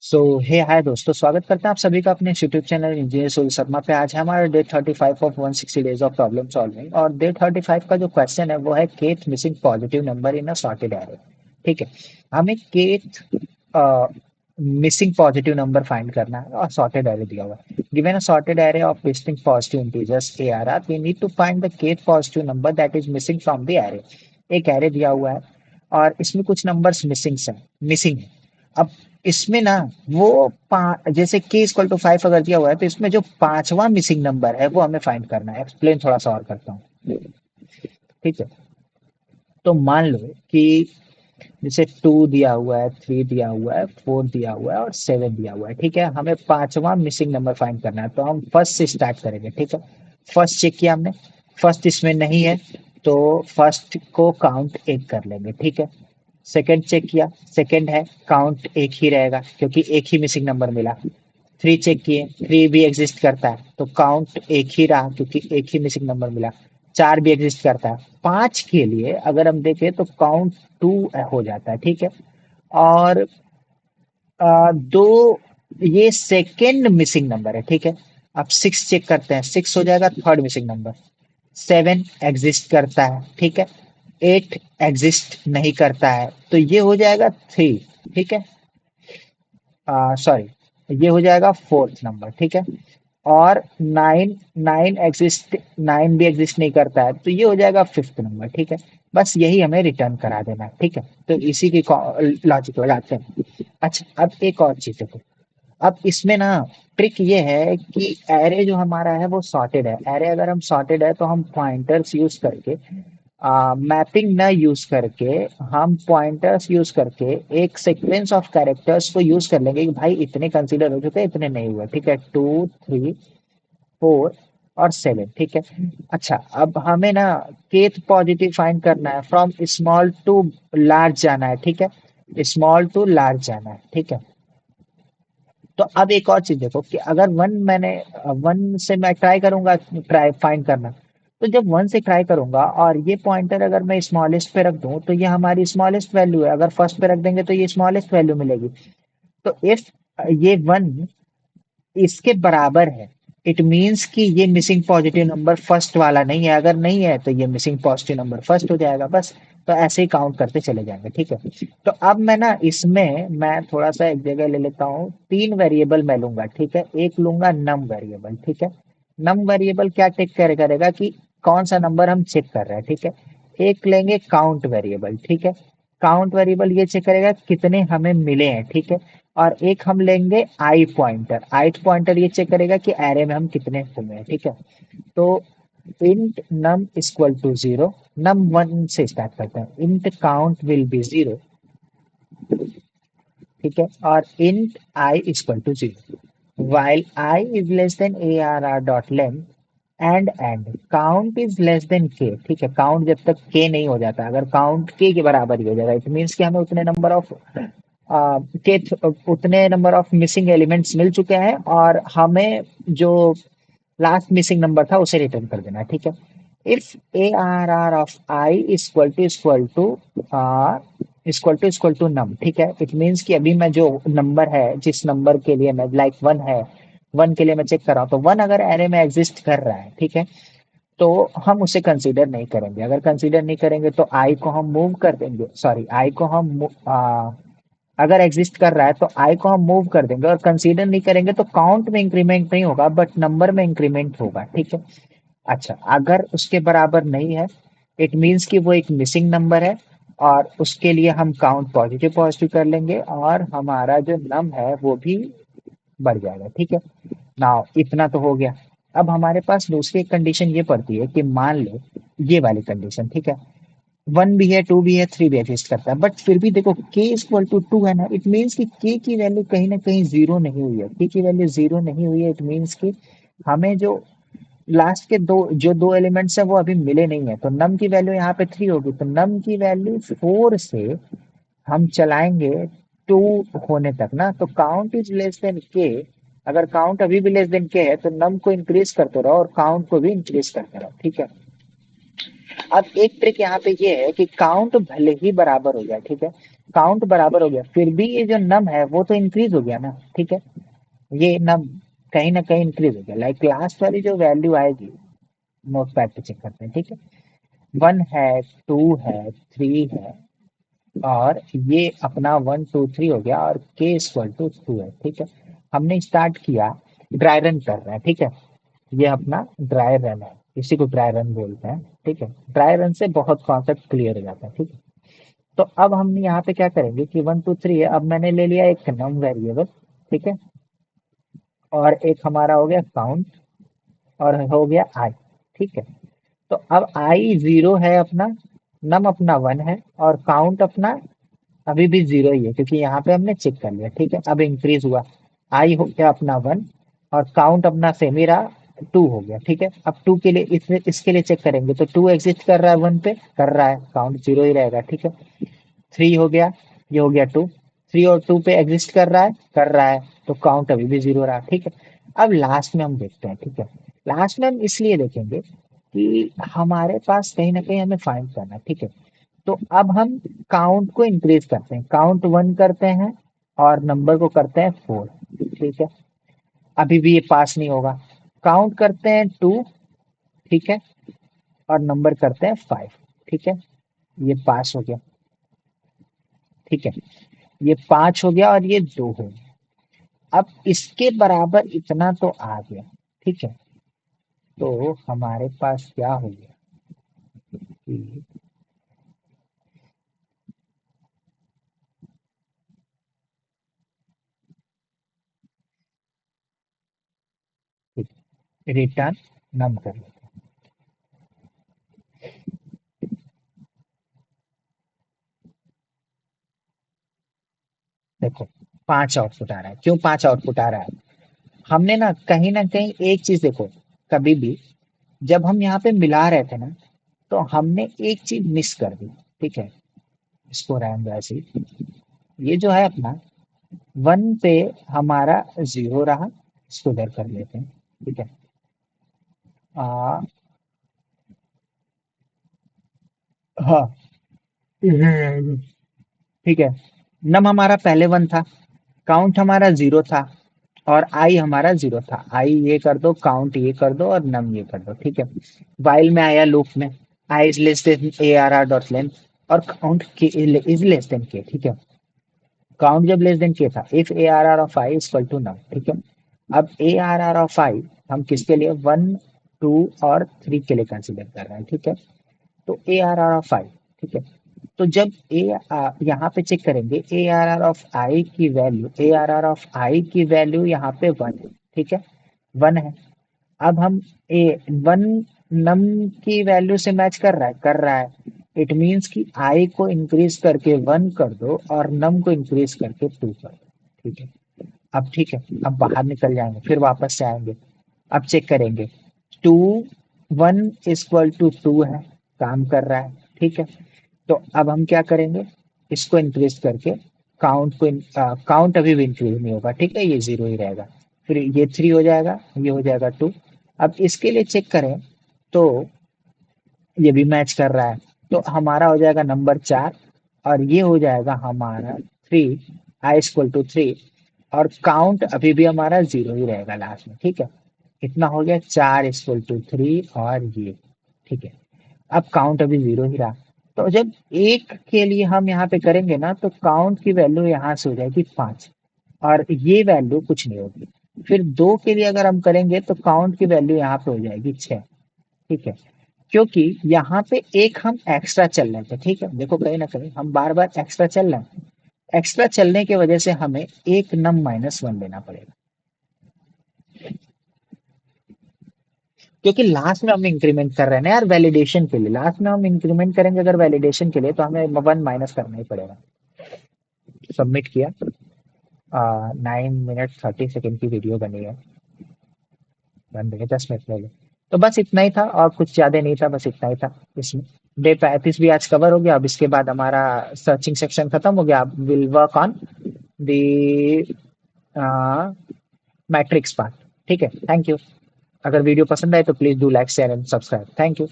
सो हे हाय दोस्तों, स्वागत करते हैं आप सभी का अपने YouTube channel engineer Surya Sharma पे। आज है हमारा day 35 of 160 days of problem solving और डे 35 का जो क्वेश्चन है वो है kth missing positive number in a sorted array. ठीक है, हमें kth missing positive number find करना है और सॉर्टेड एरे दिया हुआ है। Given a sorted array of listing positive integers ARR, we need to find the kth positive number that is missing from the array. एक एरे दिया हुआ है और इसमें कुछ नंबर्स मिसिंग है। अब इसमें ना जैसे k इक्वल टू 5 अगर दिया हुआ है तो इसमें जो पांचवा मिसिंग नंबर है वो हमें फाइंड करना है। एक्सप्लेन थोड़ा सा और करता हूँ। ठीक है, तो मान लो कि जैसे 2 दिया हुआ है, 3 दिया हुआ है, 4 दिया हुआ है और 7 दिया हुआ है। ठीक है, हमें पांचवा मिसिंग नंबर फाइंड करना है तो हम फर्स्ट से स्टार्ट करेंगे। ठीक है, फर्स्ट चेक किया हमने, फर्स्ट इसमें नहीं है तो फर्स्ट को काउंट एक कर लेंगे। ठीक है, सेकंड चेक किया, सेकंड है, काउंट एक ही रहेगा क्योंकि एक ही मिसिंग नंबर मिला। थ्री चेक किए, थ्री भी एग्जिस्ट करता है तो काउंट एक ही रहा क्योंकि एक ही मिसिंग नंबर मिला। चार भी एग्जिस्ट करता है। पांच के लिए अगर हम देखें तो काउंट टू हो जाता है। ठीक है, और दो, ये सेकेंड मिसिंग नंबर है। ठीक है, अब सिक्स चेक करते हैं, सिक्स हो जाएगा third missing number. Seven exist करता है। ठीक है, एट एग्जिस्ट नहीं करता है तो ये हो जाएगा थ्री। ठीक है, सॉरी, ये हो जाएगा फोर्थ नंबर। ठीक है, और नाइन, नाइन भी एग्जिस्ट नहीं करता है तो ये हो जाएगा फिफ्थ नंबर। ठीक है, बस यही हमें रिटर्न करा देना है। ठीक है, तो इसी की लॉजिक लगाते हैं। अच्छा, अब एक और चीज देखो। अब इसमें ना ट्रिक ये है कि एरे जो हमारा है वो सॉर्टेड है। एरे अगर हम सॉर्टेड है तो हम पॉइंटर्स यूज करके, मैपिंग ना यूज करके, हम पॉइंटर्स यूज करके एक सीक्वेंस ऑफ कैरेक्टर्स को यूज कर लेंगे कि भाई इतने कंसीडर हो चुके हैं, इतने नहीं हुए। ठीक है, टू, थ्री, फोर और सेवन। ठीक है, अच्छा, अब हमें ना केथ पॉजिटिव फाइंड करना है, फ्रॉम स्मॉल टू लार्ज जाना है। ठीक है, स्मॉल टू लार्ज जाना है। ठीक है, तो अब एक और चीज देखो कि अगर वन से मैं ट्राई करूंगा, ट्राई फाइंड करना, तो जब वन से ट्राई करूंगा और ये पॉइंटर अगर मैं स्मॉलेस्ट पे रख दूं तो ये हमारी स्मॉलेस्ट वैल्यू है। अगर फर्स्ट पे रख देंगे तो ये स्मॉलेस्ट वैल्यू मिलेगी। तो इफ ये वन इसके बराबर है, इट मीन्स कि ये मिसिंग पॉजिटिव नंबर फर्स्ट वाला नहीं है। अगर नहीं है तो ये मिसिंग पॉजिटिव नंबर फर्स्ट हो जाएगा। बस, तो ऐसे ही काउंट करते चले जाएंगे। ठीक है, तो अब मैं ना इसमें मैं थोड़ा सा एक जगह ले लेता हूँ, तीन वेरिएबल मैं लूंगा। ठीक है, एक लूंगा नम वेरिएबल। ठीक है, नम वेरिएबल क्या टेक करेगा कि कौन सा नंबर हम चेक कर रहे हैं। ठीक है, एक लेंगे काउंट वेरिएबल। ठीक है, काउंट वेरिएबल ये चेक करेगा कितने हमें मिले हैं। ठीक है, और एक हम लेंगे आई पॉइंटर। आई पॉइंटर ये चेक करेगा कि एरे में हम कितने हुए हैं। ठीक है, तो int num equal to zero, num one से स्टार्ट करते हैं, int count will be zero. ठीक है, और int I equal to zero while I is less than ARR dot length and count is less than k। ठीक है, count जब तक k नहीं हो जाता, अगर काउंट k के बराबर ही हो जाएगा इट मीन्स कि हमें उतने नंबर ऑफ के उतने नंबर ऑफ मिसिंग एलिमेंट्स मिल चुके हैं और हमें जो लास्ट मिसिंग नंबर था उसे रिटर्न कर देना है। ठीक है, if A R R of I equal to num. ठीक है, इट मीन्स कि अभी मैं जो नंबर है, जिस नंबर के लिए मैं लाइक वन है, वन के लिए मैं चेक कर रहा हूँ तो वन अगर एरे में एग्जिस्ट कर रहा है, ठीक है, तो हम उसे कंसीडर नहीं करेंगे। अगर कंसीडर नहीं करेंगे तो आई को हम मूव कर देंगे, सॉरी आई को हम अगर एग्जिस्ट कर रहा है तो आई को हम मूव कर देंगे और कंसीडर नहीं करेंगे तो काउंट में इंक्रीमेंट नहीं होगा बट नंबर में इंक्रीमेंट होगा। ठीक है, अच्छा, अगर उसके बराबर नहीं है इट मीन्स कि वो एक मिसिंग नंबर है और उसके लिए हम काउंट पॉजिटिव पॉजिटिव कर लेंगे और हमारा जो नम है वो भी बढ़ जाएगा। ठीक है, नाउ इतना तो हो गया। अब हमारे पास दूसरी कंडीशन ये पड़ती है कि मान लो ये वाली कंडीशन। ठीक है, वन भी है, टू भी है, थ्री भी एग्जिस्ट करता है, बट फिर भी देखो के इक्वल टू टू है ना, इट मीन्स कि के की वैल्यू कहीं ना कहीं जीरो नहीं हुई है। के की वैल्यू जीरो नहीं हुई है, इट मीन्स कि हमें जो लास्ट के दो एलिमेंट्स है वो अभी मिले नहीं है। तो नम की वैल्यू यहाँ पे थ्री होगी, तो नम की वैल्यू फोर से हम चलाएंगे टू होने तक ना, तो काउंट इज लेस देन के। अगर काउंट अभी भी लेस देन के है तो नम को इंक्रीज करते रहो और काउंट को भी इंक्रीज करते रहो। ठीक है, अब एक ट्रिक यहाँ पे ये है कि काउंट भले ही बराबर हो जाए, ठीक है, काउंट बराबर हो गया, फिर भी ये जो नम है वो तो इंक्रीज हो गया ना, ठीक है। ये नम कहीं ना कहीं इंक्रीज हो गया, लाइक लास्ट वाली जो वैल्यू आएगी, नोट पैड पे चेक करते हैं, ठीक है। 1 है, 2 है, 3 है, और ये अपना 1 2 3 हो गया, और k इक्वल टू 2 है, ठीक है। हमने स्टार्ट किया, ड्राई रन कर रहे हैं, ठीक है। ये अपना ड्राई रन है, इसी को ड्राई रन बोलते हैं, ठीक है। ड्राई रन से बहुत कॉन्सेप्ट क्लियर हो जाता है, ठीक है। तो अब हम यहाँ पे क्या करेंगे कि 1 2 3 है, अब मैंने ले लिया एक नम वेरिएबल, ठीक है, और एक हमारा हो गया काउंट, और हो गया आई, ठीक है। तो अब आई 0 है अपना, नम अपना 1 है, और काउंट अपना अभी भी 0 ही है, क्योंकि यहाँ पे हमने चेक कर लिया, ठीक है। अब इंक्रीज हुआ, आई हो गया अपना 1, और काउंट अपना सेम ही रहा, 2 हो गया, ठीक है। अब 2 के लिए इसके लिए चेक करेंगे, तो 2 एग्जिस्ट कर रहा है 1 पे, कर रहा है, काउंट 0 ही रहेगा, ठीक है। 3 हो गया, ये हो गया 2, 3 और 2 पे एग्जिस्ट कर रहा है, तो काउंट अभी भी 0 रहा, ठीक है। अब लास्ट में हम देखते हैं, ठीक है। लास्ट में हम इसलिए देखेंगे कि हमारे पास कहीं ना कहीं हमें फाइंड करना है, ठीक है। तो अब हम काउंट को इंक्रीज करते हैं, काउंट 1 करते हैं, और नंबर को करते हैं 4, ठीक है। अभी भी ये पास नहीं होगा, काउंट करते हैं 2, ठीक है, और नंबर करते हैं 5, ठीक है। ये पास हो गया, ठीक है। ये 5 हो गया, और ये 2 हो गया। अब इसके बराबर इतना तो आ गया, ठीक है। तो हमारे पास क्या हो गया कि रिटर्न नम कर लेते हैं। देखो, 5 आउटपुट आ रहा है, क्यों 5 आउटपुट आ रहा है? हमने ना कहीं एक चीज देखो, कभी भी जब हम यहाँ पे मिला रहे थे ना, तो हमने एक चीज मिस कर दी, ठीक है। इसको रहने दो ऐसे ही। ये जो है अपना 1 पे हमारा 0 रहा, इसको इधर कर लेते हैं, ठीक है। आ, हाँ, ठीक है। नम हमारा पहले 1 था, काउंट हमारा 0 था, और आई हमारा 0 था। आई ये कर दो, काउंट ये कर दो, और नम ये कर दो, ठीक है। वाइल में आया लूप में, I is less than A R R dot length, और काउंट के इज लेस देन के, ठीक है। काउंट जब लेस देन के था, if A R R of I equal to num, ठीक है। अब A R R of I हम किसके लिए 1 2 और 3 के लिए कंसिडर कर रहे हैं, ठीक है। तो A R R of I, ठीक है। तो जब यहाँ पे चेक करेंगे, A R R of I की value, A R R of I की वैल्यू यहाँ पे 1 है, ठीक है। 1 है। अब हम ए 1 नम की वैल्यू से मैच कर रहा है। इट मीन्स कि आई को इंक्रीज करके 1 कर दो, और नम को इंक्रीज करके 2 कर दो, ठीक है। अब ठीक है, अब बाहर निकल जाएंगे, फिर वापस से आएंगे। अब चेक करेंगे, 2 1 इक्वल टू 2 है, काम कर रहा है, ठीक है। तो अब हम क्या करेंगे, इसको इंक्रीज करके काउंट अभी भी इंक्रीज नहीं होगा, ठीक है, ये 0 ही रहेगा। फिर ये 3 हो जाएगा, ये हो जाएगा 2। अब इसके लिए चेक करें, तो ये भी मैच कर रहा है, तो हमारा हो जाएगा नंबर 4, और ये हो जाएगा हमारा 3, आई इक्वल टू 3, और काउंट अभी भी हमारा 0 ही रहेगा लास्ट में, ठीक है। इतना हो गया, 4 इक्वल टू 3, और ये, ठीक है। अब काउंट अभी 0 ही रहा। तो जब एक के लिए हम यहाँ पे करेंगे ना, तो काउंट की वैल्यू यहाँ से हो जाएगी 5, और ये वैल्यू कुछ नहीं होगी। फिर 2 के लिए अगर हम करेंगे, तो काउंट की वैल्यू यहाँ पे हो जाएगी 6, ठीक है। क्योंकि यहाँ पे एक हम एक्स्ट्रा चल रहे थे, ठीक है। देखो, कहीं ना कहीं हम बार बार एक्स्ट्रा चल रहे हैं, एक्स्ट्रा चलने की वजह से हमें एक नम -1 लेना पड़ेगा, क्योंकि लास्ट में हम इंक्रीमेंट कर रहे हैं ना यार, वैलिडेशन के लिए। लास्ट में हम इंक्रीमेंट करेंगे अगर वैलिडेशन के लिए, तो हमें 1 माइनस करना ही पड़ेगा। सबमिट किया, 9 मिनट 30 सेकेंड की वीडियो बनी है, बन रही है, 10 मिनट पहले। तो बस इतना ही था, और कुछ ज्यादा नहीं था, बस इतना ही था इसमें। डे 35 भी आज कवर हो गया। अब इसके बाद हमारा सर्चिंग सेक्शन खत्म हो गया, will work on the matrix part, ठीक है। Thank you. अगर वीडियो पसंद आए तो please do like share and subscribe. Thank you.